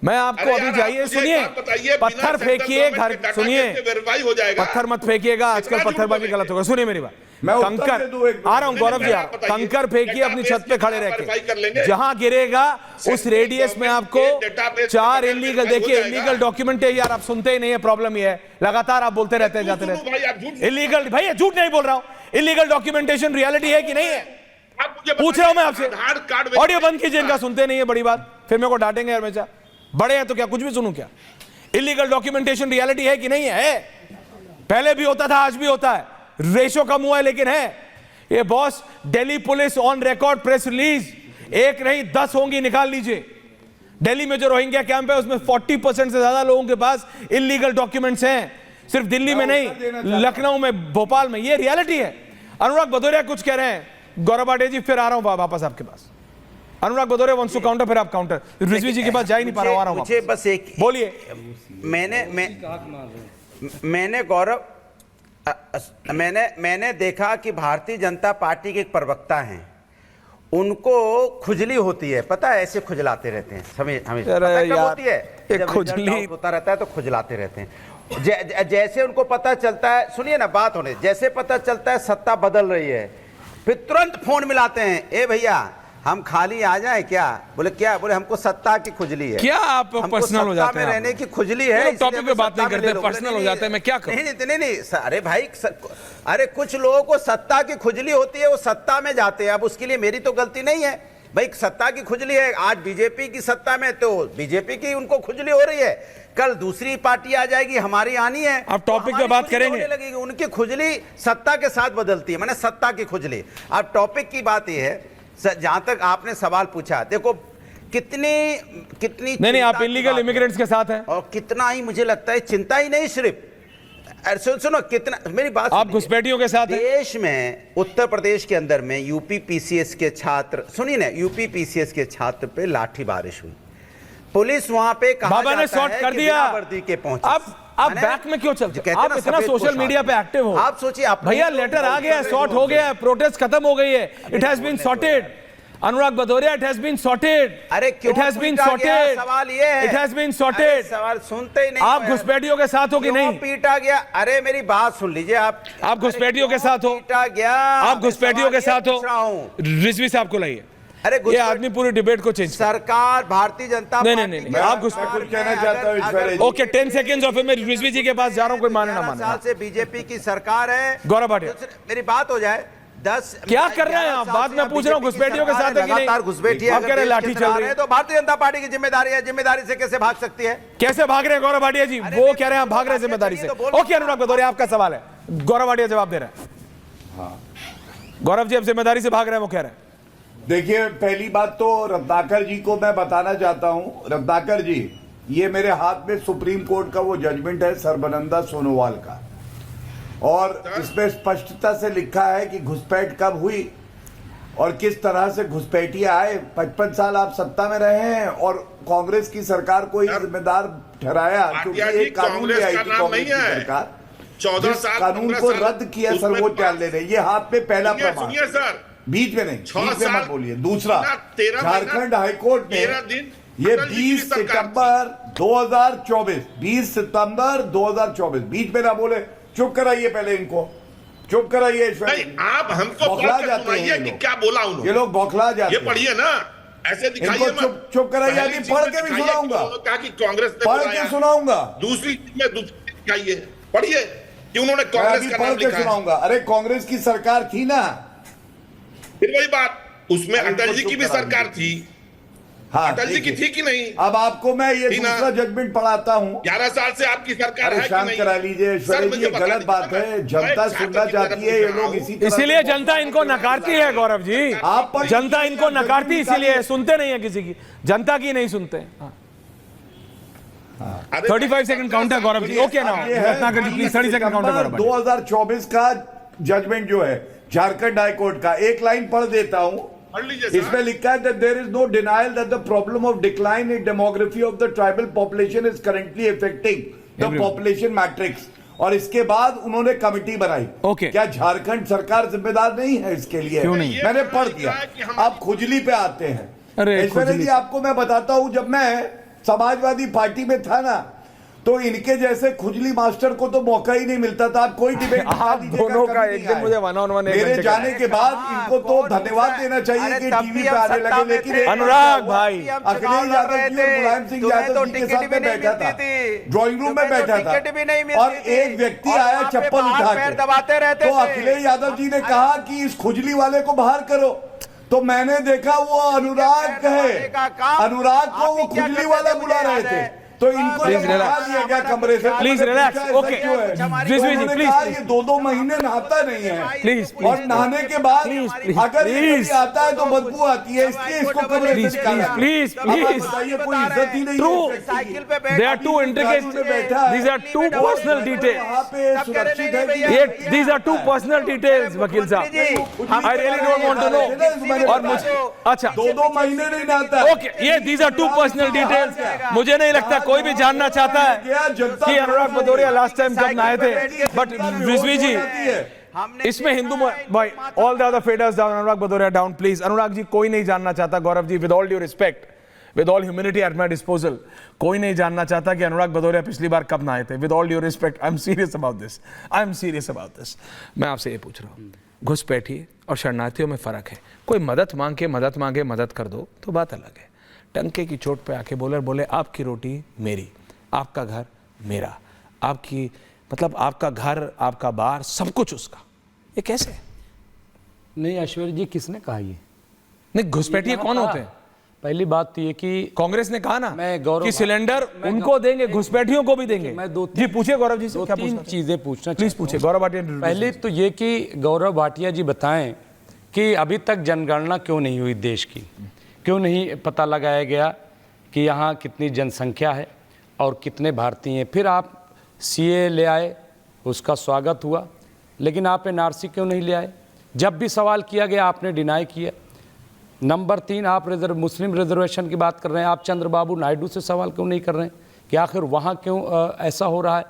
मैं आपको अभी जाइए, सुनिए, पत्थर फेंकिए घर, सुनिए, पत्थर मत फेंकिएगा, आजकल पत्थरबाजी गलत होगा। सुनिए मेरी बात, कंकर, आ रहा हूं गौरव जी, कंकर फेंकिए अपनी छत पे खड़े रह के, जहां गिरेगा उस रेडियस में आपको 4 इलीगल, देखिए इलीगल डॉक्यूमेंट है यार, आप सुनते ही नहीं है, प्रॉब्लम ये है, लगातार आप बोलते रहते हैं, जाते रहते। इलीगल, भाई झूठ नहीं बोल रहा हूं, इलीगल डॉक्यूमेंटेशन रियलिटी है कि नहीं है, पूछ रहा हूं मैं आपसे। ऑडियो बंद कीजिए इनका, सुनते नहीं है, बड़ी बात, फिर मेरे को डांटेंगे यार, हमेशा बड़े हैं तो क्या कुछ भी सुनूं क्या? इलीगल डॉक्यूमेंटेशन रियलिटी है कि नहीं है? पहले भी होता था, आज भी होता है, रेशो कम हुआ है लेकिन है। ये boss, Delhi police on record press release, एक नहीं 10 होंगी, निकाल लीजिए। दिल्ली में जो रोहिंग्या कैंप है उसमें 40% से ज्यादा लोगों के पास इलीगल डॉक्यूमेंट्स हैं, सिर्फ दिल्ली में नहीं, लखनऊ में, भोपाल में, ये रियलिटी है। अनुराग भदौरिया कुछ कह रहे हैं, गौरव भाटिया जी फिर आ रहा हूं वापस आपके पास। अनुराग भदौरिया वंस टू काउंटर, फिर आप काउंटर। रिजवी जी के पास जा ही नहीं पा रहा हूं, आ रहा हूं। मुझे बस एक बोलिए। मैंने गौरव, मैंने देखा कि भारतीय जनता पार्टी के एक प्रवक्ता हैं, उनको खुजली होती है, पता है, ऐसे खुजलाते रहते हैं, हमेशा कब होती है, जब खुजली होता रहता है तो खुजलाते रहते हैं। जैसे उनको पता चलता है, सुनिए ना बात होने, जैसे पता चलता है सत्ता बदल रही है, फिर तुरंत फोन मिलाते हैं, ए भैया हम खाली आ जाएं क्या? बोले क्या? बोले हमको सत्ता की खुजली है। क्या आप पर्सनल हो जाते हैं? रहने की खुजली है, टॉपिक पे बात नहीं करते, पर्सनल हो जाता है, मैं क्या करूं? नहीं, अरे भाई, अरे कुछ लोगों को सत्ता की खुजली होती है, वो सत्ता में जाते हैं, अब उसके लिए मेरी तो गलती नहीं है भाई, सत्ता की खुजली है, आज बीजेपी की सत्ता में तो बीजेपी की उनको खुजली हो रही है, कल दूसरी पार्टी आ जाएगी, हमारी आनी है, आप टॉपिक पे बात करेंगे, लगेगी, उनकी खुजली सत्ता के साथ बदलती है, मैंने सत्ता की खुजली। अब टॉपिक की बात यह है, जहां तक आपने सवाल पूछा, देखो कितनी नहीं, आप इलीगल इमिग्रेंट्स के साथ हैं, और कितना ही मुझे लगता है, चिंता ही नहीं सिर्फ, सुनो कितना, मेरी बात, आप घुसपैठियों के साथ देश में, उत्तर प्रदेश के अंदर में यूपी पीसीएस के छात्र, सुनिए ना, यूपी पीसीएस के छात्र पे लाठी बारिश हुई, पुलिस वहां पे बाबा ने शॉट कर दिया, वर्दी के पहुंचे। आप बैक में क्यों चलते? आप इतना सोशल मीडिया पे एक्टिव हो, आप सोचिए, भैया लेटर आ गया, शॉट हो गया, प्रोटेस्ट खत्म हो गई है, it has been sorted. Anurag Bhadauria, it has been sorted, अरे क्यों? इट हैज बीन सॉर्टेड, सवाल ये है, इट हैज बीन सॉर्टेड। सवाल सुनते ही नहीं, आप घुसपैठियों के साथ हो कि नहीं? पीटा गया, अरे मेरी बात सुन लीजिए, आप घुसपैठियों के साथ हो, पीटा गया, आप घुसपैठियों के साथ हो, रिजवी साहब को लाइए। अरे ये आदमी पूरी डिबेट को चेंज, सरकार भारतीय जनता नहीं, आप कहना चाहता हूं, ओके 10 सेकंड्स और फिर मैं रिजवी जी के पास जा रहा हूं, कोई माने ना माने। साल से बीजेपी की सरकार है, गौरव भाटिया, मेरी बात हो जाए, 10 क्या कर रहे हैं आप? बात में पूछ रहा हूं, घुसपैठियों के साथ लगातार घुसपैठिए, आप कह रहे हैं लाठी चल रही है, तो भारतीय जनता पार्टी की जिम्मेदारी है, जिम्मेदारी से कैसे भाग सकती है? कैसे भाग रहे हैं गौरव भाटिया जी? वो कह रहे हैं भाग रहे हैं जिम्मेदारी से। ओके अनुराग भदौरिया, आपका सवाल है, गौरव भाटिया जवाब दे रहे हैं। गौरव जी, अब जिम्मेदारी से भाग रहे हैं, वो कह रहे हैं। देखिए, पहली बात तो रत्नाकर जी को मैं बताना चाहता हूं, रत्नाकर जी, ये मेरे हाथ में सुप्रीम कोर्ट का वो जजमेंट है सर्बानंद सोनोवाल का, और इसमें स्पष्टता से लिखा है कि घुसपैठ कब हुई और किस तरह से घुसपैठिया आए। 55 साल आप सत्ता में रहे हैं और कांग्रेस की सरकार को ही जिम्मेदार ठहराया, क्योंकि एक कानून ले आई थी कांग्रेस की सरकार, 14 जिस साल कानून को रद्द किया सर्वोच्च न्यायालय ने। ये हाथ में पहला प्रमाण, सर, बीच में नहीं, बीच में मत बोलिए। दूसरा, 13 झारखंड हाईकोर्ट ने ये 20 सितंबर 2024, 20 सितंबर 2024, बीच में ना बोले, चुप कराइए पहले इनको, चुप कराइए। आप हमको बौखला जाते हैं कि क्या बोला उन्होंने, ये लोग बौखला जाते हैं। ये पढ़िए ना, ऐसे दिखाइए मत। चुप कराइए, अभी पढ़ के भी सुनाऊंगा, कांग्रेस ने पढ़ के सुनाऊंगा। दूसरी दिखाइए, पढ़िए कि उन्होंने कांग्रेस का पढ़ के सुनाऊंगा। अरे कांग्रेस की सरकार थी ना, फिर वही बात, उसमें अटल जी की भी सरकार थी। हाँ, अटल जी की थी कि नहीं? अब आपको मैं ये दूसरा जजमेंट पढ़ाता हूँ। 11 साल से आपकी सरकार है कि शांत नहीं? करा लीजिए ऐश्वर्या जी, ये गलत बात है, जनता सुनना चाहती है, ये लोग इसीलिए जनता इनको नकारती है गौरव जी, आप जनता इनको नकारती इसीलिए, सुनते नहीं है किसी की, जनता की नहीं सुनते। 35 second counter Gaurav ji, okay ना, रत्नाकर जी प्लीज 30 सेकंड काउंटर। 2024 का जजमेंट जो है झारखंड हाईकोर्ट का, एक लाइन पढ़ देता हूं। इसमें लिखा है that there is no denial that the problem of decline in demography of the tribal population is currently affecting the population matrix। और इसके बाद उन्होंने कमेटी बनाई। क्या झारखंड सरकार जिम्मेदार नहीं है इसके लिए? क्यों नहीं? मैंने पढ़ दिया। अब खुजली पे आते हैं। ऐश्वर्या जी, आपको मैं बताता हूं, जब मैं समाजवादी पार्टी में था ना, तो इनके जैसे खुजली मास्टर को तो मौका ही नहीं मिलता था। आप कोई डिबेट आप दोनों का एक दिन मुझे वन ऑन वन मेरे जाने के बाद इनको तो धन्यवाद देना चाहिए कि टीवी पे आने लगे। लेकिन अनुराग भाई, अखिलेश यादव जी और मुलायम सिंह यादव जी के साथ में बैठा था, ड्राइंग रूम में बैठा था, और एक व्यक्ति आया चप्पल उठा के, तो अखिलेश यादव जी ने कहा कि इस खुजली वाले को बाहर करो। तो मैंने देखा वो अनुराग है, अनुराग को वो खुजली वाला बुला रहे थे, तो इनको निकाल दिया गया कमरे से। Please relax, okay Rizvi ji please. ये 2-2 महीने नहाता नहीं है, प्लीज और नहाने के बाद अगर ये आता है तो बदबू आती है, इसलिए इसको कमरे से निकाला। प्लीज प्लीज, बताइए, कोई इज्जत ही नहीं ट्रू, है। They are too intricate, these are too personal details, वहाँ पे सुरक्षित है कि ये these are too personal details वकील साहब, I really don't want to know. और मुझे अच्छा 2-2 महीने नहीं नहाता। ओके, ये these are too personal details. मुझे नहीं लगता कोई भी जानना चाहता है कि अनुराग भदौरिया लास्ट टाइम कब नहाए थे। बट रिजवी जी, इसमें हिंदू भाई, all the other faders down, Anurag Bhadauria down please. Anurag ji, कोई नहीं जानना चाहता, Gaurav ji, with all due respect, with all humility at my disposal, कोई नहीं जानना चाहता कि अनुराग भदौरिया पिछली बार कब नहाए थे। With all due respect, I am serious about this, I am serious about this. मैं आपसे ये पूछ रहा हूँ, घुसपैठिए और शरणार्थियों में फर्क है। कोई मदद मांगे मदद कर दो तो बात अलग है। टंके की चोट पे आके बोले आपकी रोटी मेरी, आपका घर मेरा, आपकी मतलब आपका घर, आपका बार, सब कुछ उसका। ये कैसे? नहीं ऐश्वर्य जी, किसने कहा ये? नहीं, घुसपैठिए कौन होते हैं? पहली बात तो ये कि कांग्रेस ने कहा ना मैं गौरव कि सिलेंडर उनको देंगे, घुसपैठियों को भी देंगे। मैं दो जी पूछिए गौरव जी से, क्या 2-3 पूछना? चीजें पूछना प्लीज पूछिए गौरव भाटिया। पहले तो ये कि गौरव भाटिया जी बताएं कि अभी तक जनगणना क्यों नहीं हुई देश की, क्यों नहीं पता लगाया गया कि यहाँ कितनी जनसंख्या है और कितने भारतीय हैं। फिर आप सीए ले आए, उसका स्वागत हुआ, लेकिन आप एनआरसी क्यों नहीं ले आए? जब भी सवाल किया गया आपने डिनाई किया। नंबर 3, आप मुस्लिम रिजर्वेशन की बात कर रहे हैं, आप चंद्रबाबू नायडू से सवाल क्यों नहीं कर रहे हैं कि आखिर वहाँ क्यों ऐसा हो रहा है?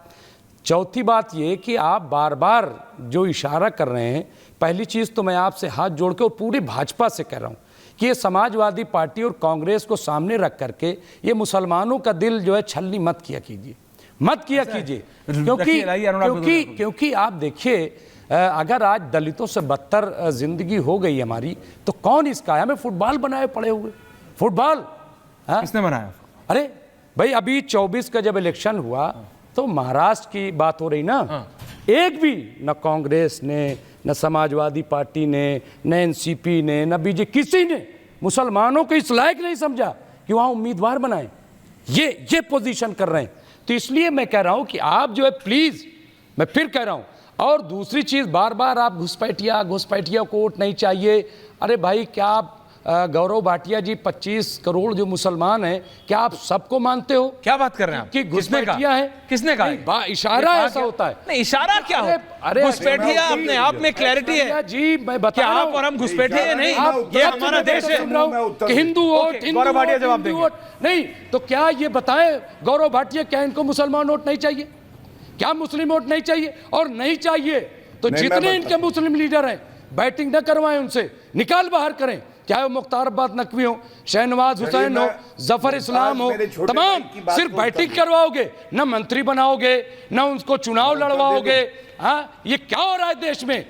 चौथी बात ये कि आप बार बार जो इशारा कर रहे हैं, पहली चीज़ तो मैं आपसे हाथ जोड़ के और पूरी भाजपा से कह रहा हूँ कि ये समाजवादी पार्टी और कांग्रेस को सामने रख करके ये मुसलमानों का दिल जो है छलनी मत किया कीजिए, मत किया कीजिए। क्योंकि आप देखिए, अगर आज दलितों से बदतर जिंदगी हो गई हमारी, तो कौन इसका है? हमें फुटबॉल बनाए पड़े हुए, फुटबॉल किसने बनाया? अरे भाई, अभी 24 का जब इलेक्शन हुआ तो महाराष्ट्र की बात हो रही ना, एक भी न कांग्रेस ने, न समाजवादी पार्टी ने, न एनसीपी ने, न बीजेपी, किसी ने मुसलमानों को इस लायक नहीं समझा कि वहाँ उम्मीदवार बनाए। ये पोजीशन कर रहे हैं। तो इसलिए मैं कह रहा हूँ कि आप जो है प्लीज़, मैं फिर कह रहा हूँ, और दूसरी चीज़, बार बार आप घुसपैठिया को वोट नहीं चाहिए। अरे भाई, क्या आप गौरव भाटिया जी 25 करोड़ जो मुसलमान हैं, क्या आप सबको मानते हो? क्या बात कर रहे हैं आप? कि घुसपैठिया है? किसने कहा? इशारा ऐसा होता है। नहीं, इशारा क्या हो? अरे घुसपैठिया अपने आप में क्लैरिटी है जी, मैं बता रहा हूं, आप और हम घुसपैठिए नहीं, ये हमारा देश है। हिंदू वोट, गौरव भाटिया जवाब देंगे। नहीं तो क्या ये बताएं गौरव भाटिया, क्या इनको मुसलमान वोट नहीं चाहिए? क्या मुस्लिम वोट नहीं चाहिए? और नहीं चाहिए तो जितने इनके मुस्लिम लीडर हैं, बैटिंग न करवाएं उनसे, निकाल बाहर करें, चाहे वो मुख्तार अब्बास नकवी हो, शहनवाज हुसैन हो, जफर इस्लाम हो, तमाम। सिर्फ बैटिंग करवाओगे, न मंत्री बनाओगे, न उनको चुनाव लड़वाओगे। हाँ, ये क्या हो रहा है देश में?